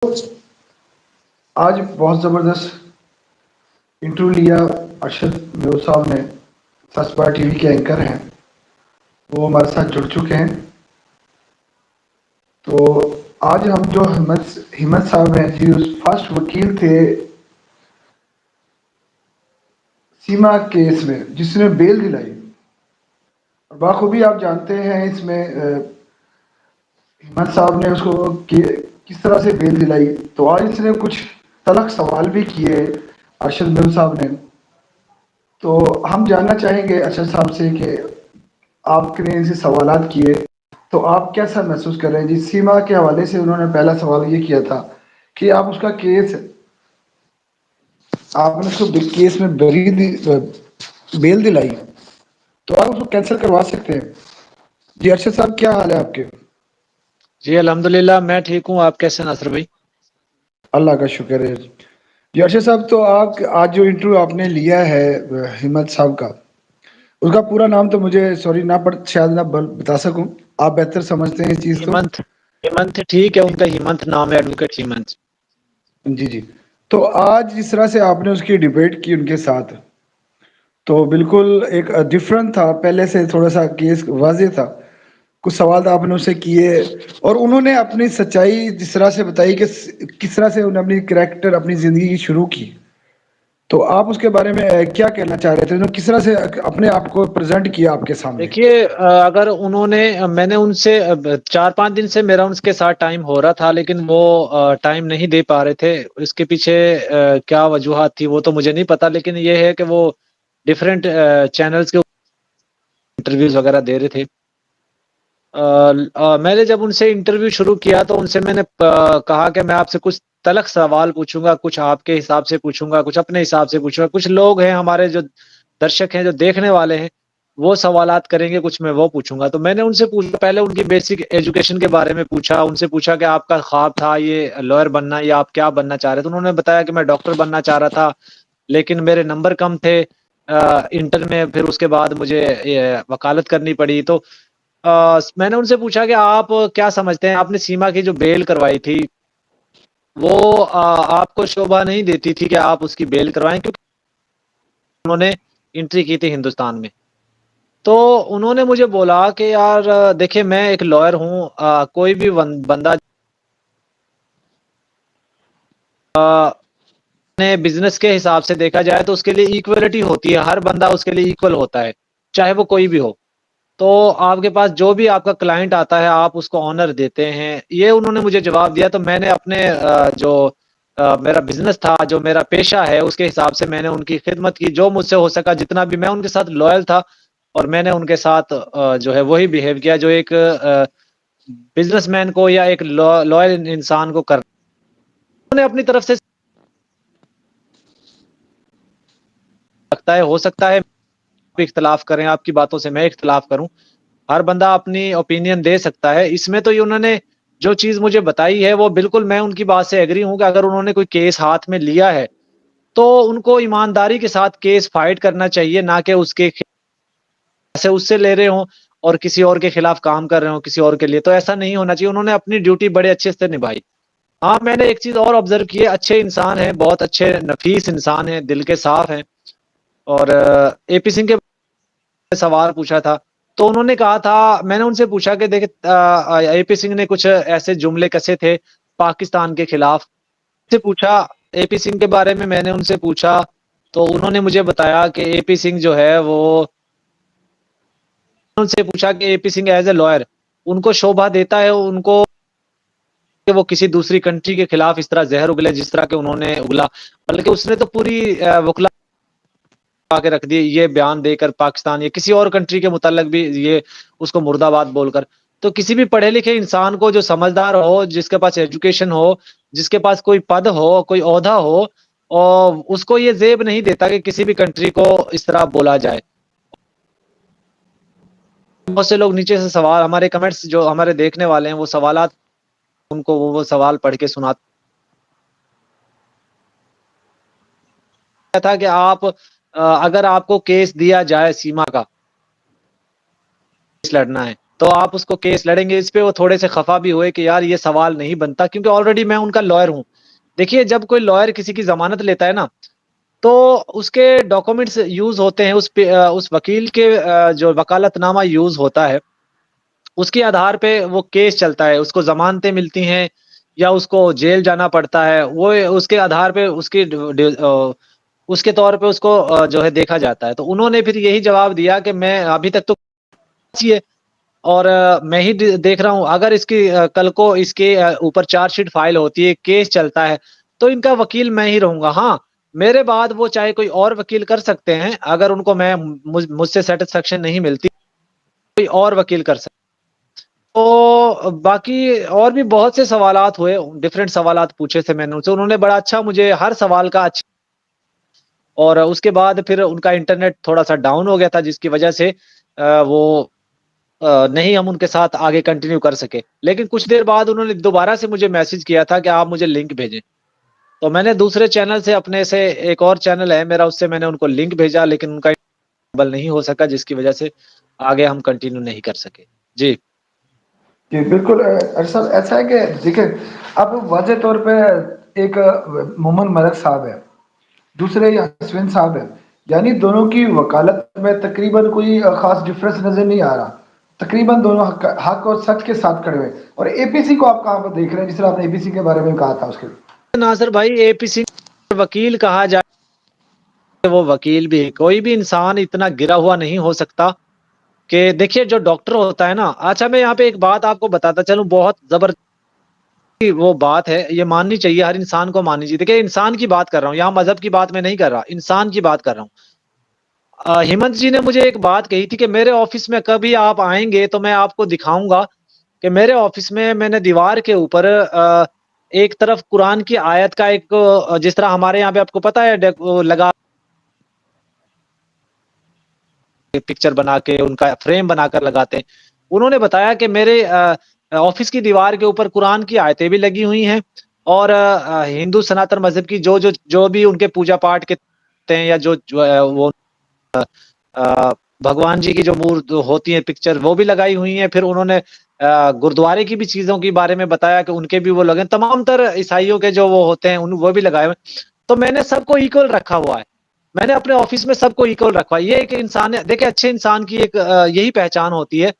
आज बहुत ज़बरदस्त इंटरव्यू लिया अरशद मेहूद साहब ने। सचबार टीवी के एंकर हैं, वो हमारे साथ जुड़ चुके हैं। तो आज हम जो हिम्मत साहब हैं जी, उस फर्स्ट वकील थे सीमा केस में जिसने बेल दिलाई। और बाखूबी आप जानते हैं इसमें हिम्मत साहब ने उसको किस तरह से बेल दिलाई। तो आज इसने कुछ तलख सवाल भी किए अरशद मेहूद साहब ने। तो हम जानना चाहेंगे अरशद साहब से कि आपने इनसे सवालात किए तो आप कैसा महसूस कर रहे हैं जी। सीमा के हवाले से उन्होंने पहला सवाल ये किया था कि आप उसका केस, आपने उसको केस में बेल दिलाई, तो आप उसको कैंसिल करवा सकते हैं। जी अरशद साहब, क्या हाल है आपके? जी अल्हम्दुलिल्लाह, मैं ठीक हूँ। आप कैसे नासिर भाई? अल्लाह का शुक्र है जी। अरशद साहब, तो आप आज जो इंटरव्यू आपने लिया है हिम्मत साहब का, उसका पूरा नाम तो मुझे सॉरी ना पढ़ शायद ना बता सकूं। आप बेहतर समझते हैं इस चीज़ को। हेमंत। हेमंत ठीक है, उनका हेमंत नाम है, एडवोकेट हेमंत। जी जी। तो आज जिस तरह से आपने उसकी डिबेट की उनके साथ, तो बिल्कुल एक डिफरेंट था, पहले से थोड़ा सा केस वाज़ेह था। कुछ सवाल तो आपने उससे किए और उन्होंने अपनी सच्चाई जिस तरह से बताई कि किस तरह से उन्होंने अपनी करैक्टर अपनी ज़िंदगी की शुरू की। तो आप उसके बारे में क्या कहना चाह रहे थे? उन्होंने किस तरह से अपने आप को प्रेजेंट किया आपके सामने? देखिए, अगर उन्होंने मैंने उनसे 4-5 दिन से मेरा उनके साथ टाइम हो रहा था, लेकिन वो टाइम नहीं दे पा रहे थे। इसके पीछे क्या वजूहात थी वो तो मुझे नहीं पता, लेकिन ये है कि वो डिफरेंट चैनल्स के इंटरव्यूज वगैरह दे रहे थे। मैंने जब उनसे इंटरव्यू शुरू किया तो उनसे मैंने कहा कि मैं आपसे कुछ तलख सवाल पूछूंगा, कुछ आपके हिसाब से पूछूंगा, कुछ अपने हिसाब से पूछूंगा। कुछ लोग हैं हमारे जो दर्शक हैं, जो देखने वाले हैं, वो सवालात करेंगे, कुछ मैं वो पूछूंगा। तो मैंने उनसे पूछा, पहले उनकी बेसिक एजुकेशन के बारे में पूछा। उनसे पूछा कि आपका ख्वाब था ये लॉयर बनना, या आप क्या बनना चाह रहे थे? तो उन्होंने बताया कि मैं डॉक्टर बनना चाह रहा था, लेकिन मेरे नंबर कम थे इंटर में, फिर उसके बाद मुझे वकालत करनी पड़ी। तो मैंने उनसे पूछा कि आप क्या समझते हैं, आपने सीमा की जो बेल करवाई थी वो आपको शोभा नहीं देती थी कि आप उसकी बेल करवाएं, क्योंकि उन्होंने एंट्री की थी हिंदुस्तान में। तो उन्होंने मुझे बोला कि यार देखिए, मैं एक लॉयर हूँ, कोई भी बंदा ने बिजनेस के हिसाब से देखा जाए तो उसके लिए इक्वलिटी होती है, हर बंदा उसके लिए इक्वल होता है, चाहे वो कोई भी हो। तो आपके पास जो भी आपका क्लाइंट आता है आप उसको ऑनर देते हैं, ये उन्होंने मुझे जवाब दिया। तो मैंने अपने जो मेरा बिजनेस था, जो मेरा पेशा है, उसके हिसाब से मैंने उनकी खिदमत की, जो मुझसे हो सका, जितना भी मैं उनके साथ लॉयल था। और मैंने उनके साथ जो है वही बिहेव किया जो एक बिजनेसमैन को या एक लॉयल इंसान को कर। उन्होंने अपनी तरफ से लगता है, हो सकता है आप इख्तलाफ करें, आपकी बातों से मैं इख्तलाफ करूं, हर बंदा अपनी ओपिनियन दे सकता है। इसमें तो ये उन्होंने जो चीज़ मुझे बताई है वो बिल्कुल मैं उनकी बात से एग्री हूँ कि अगर उन्होंने कोई केस हाथ में लिया है तो उनको ईमानदारी के साथ केस फाइट करना चाहिए, ना कि उसके पैसे उससे ले रहे हों और किसी और के खिलाफ काम कर रहे हों किसी और के लिए। तो ऐसा नहीं होना चाहिए। उन्होंने अपनी ड्यूटी बड़े अच्छे से निभाई। हाँ, मैंने एक चीज़ और ऑब्जर्व की है, अच्छे इंसान हैं, बहुत अच्छे नफीस इंसान हैं, दिल के साफ हैं। और एपी सिंह के सवाल पूछा था तो उन्होंने कहा था, मैंने उनसे पूछा कि देखिए एपी सिंह ने कुछ ऐसे जुमले कसे थे पाकिस्तान के खिलाफ। से पूछा एपी सिंह के बारे में, मैंने उनसे पूछा तो उन्होंने मुझे बताया कि एपी सिंह जो है वो, उनसे पूछा कि A P Singh as a lawyer उनको शोभा देता है उनको कि वो किसी दूसरी कंट्री के खिलाफ इस तरह जहर उगले जिस तरह के उन्होंने उगला। बल्कि उसने तो पूरी वकला के रख दिए, ये बयान देकर पाकिस्तान या किसी और कंट्री के मुताल्लिक भी ये उसको मुर्दाबाद बोलकर। तो किसी भी पढ़े लिखे इंसान को, जो समझदार हो, जिसके पास एजुकेशन हो, जिसके पास कोई पद हो, कोई ओहदा हो, और उसको ये जेब नहीं देता कि किसी भी कंट्री को इस तरह बोला जाए। बहुत से लोग नीचे से सवाल, हमारे कमेंट्स जो हमारे देखने वाले हैं, वो सवालात उनको वो सवाल पढ़ के सुनाता था कि आप अगर आपको केस दिया जाए सीमा का, केस लड़ना है, तो आप उसको केस लड़ेंगे इस पे। वो थोड़े से खफा भी हुए कि यार ये सवाल नहीं बनता, क्योंकि ऑलरेडी मैं उनका लॉयर हूँ। देखिए, जब कोई लॉयर किसी की जमानत लेता है ना, तो उसके डॉक्यूमेंट्स यूज होते हैं, उस वकील के जो वकालतनामा यूज होता है, उसके आधार पे वो केस चलता है, उसको जमानतें मिलती हैं या उसको जेल जाना पड़ता है, वो उसके आधार पे उसके तौर पे उसको जो है देखा जाता है। तो उन्होंने फिर यही जवाब दिया कि मैं अभी तक तो चाहिए, और मैं ही देख रहा हूँ, अगर इसकी कल को इसके ऊपर चार्जशीट फाइल होती है, केस चलता है, तो इनका वकील मैं ही रहूंगा। हाँ, मेरे बाद वो चाहे कोई और वकील कर सकते हैं, अगर उनको मुझसे सेटिस्फेक्शन नहीं मिलती, कोई और वकील कर सकते। तो बाकी और भी बहुत से सवालात हुए, डिफरेंट सवालात पूछे थे मैंने उनसे, उन्होंने बड़ा अच्छा मुझे हर सवाल का और उसके बाद फिर उनका इंटरनेट थोड़ा-सा डाउन हो गया था, जिसकी वजह से वो नहीं हम उनके साथ आगे कंटिन्यू कर सके। लेकिन कुछ देर बाद उन्होंने दोबारा से मुझे मैसेज किया था कि आप मुझे लिंक भेजें। तो मैंने दूसरे चैनल से, अपने से एक और चैनल है मेरा, उससे मैंने उनको लिंक भेजा, लेकिन उनका बल नहीं हो सका, जिसकी वजह से आगे हम कंटिन्यू नहीं कर सके। जी। जी, बिल्कुल साहब ऐसा है कि देखिए, अब वाज़ह तौर पे एक मोहम्मद मलिक साहब है, दूसरे यशवंत साहब है, यानी दोनों की वकालत में तकरीबन कोई ख़ास डिफ़रेंस नज़र नहीं आ रहा। तकरीबन दोनों हक और सच के साथ खड़े हुए। और एपीसी को आप कहाँ पर देख रहे हैं, जिस तरह आपने एपीसी के बारे में कहा था उसके? नासिर भाई, एपीसी वकील कहा जाए, वो वकील भी है। कोई भी इंसान इतना गिरा हुआ नहीं हो सकता कि देखिए, जो डॉक्टर होता है ना, अच्छा मैं यहाँ पे एक बात आपको बताता चलूँ, बहुत ज़बरदस्त वो बात है, ये माननी चाहिए, हर इंसान को माननी चाहिए। देखिए, इंसान की बात कर रहा हूँ, यहाँ मज़हब की बात मैं नहीं कर रहा, इंसान की बात कर रहा हूँ। हेमंत जी ने मुझे एक बात कही थी कि मेरे ऑफ़िस में कभी आप आएँगे तो मैं आपको दिखाऊँगा कि मेरे ऑफ़िस में मैंने दीवार के ऊपर एक तरफ कुरान की आयत का एक जिस तरह हमारे यहाँ पे आपको पता है वो लगा पिक्चर बना के उनका फ्रेम बनाकर लगाते हैं। उन्होंने बताया कि मेरे ऑफ़िस की दीवार के ऊपर कुरान की आयतें भी लगी हुई हैं, और हिंदू सनातन मज़हब की जो भी उनके पूजा पाठ के हैं, या जो वो अ, भगवान जी की जो मूर्त होती है पिक्चर, वो भी लगाई हुई हैं। फिर उन्होंने गुरुद्वारे की भी चीज़ों के बारे में बताया कि उनके भी वो लगे, तमाम तर ईसाइयों के जो वो होते हैं उन वो भी लगाए हुए हैं। तो मैंने सबको इक्वल रखा हुआ है। मैंने अपने ऑफ़िस में सबको इक्वल रखा है। ये एक इंसान है, देखिए अच्छे इंसान की एक यही पहचान होती है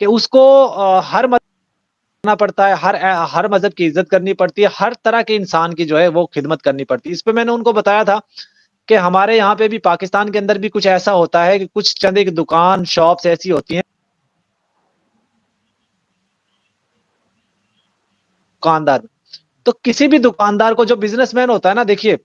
कि उसको हर मत करना पड़ता है, हर मज़हब की इज़्ज़त करनी पड़ती है, हर तरह के इंसान की जो है वो खिदमत करनी पड़ती है। इस पे मैंने उनको बताया था कि हमारे यहाँ पे भी, पाकिस्तान के अंदर भी कुछ ऐसा होता है कि कुछ चंद एक दुकान, शॉप्स ऐसी होती हैं, दुकानदार। तो किसी भी दुकानदार को, जो बिज़नेसमैन होता है ना, देखिए,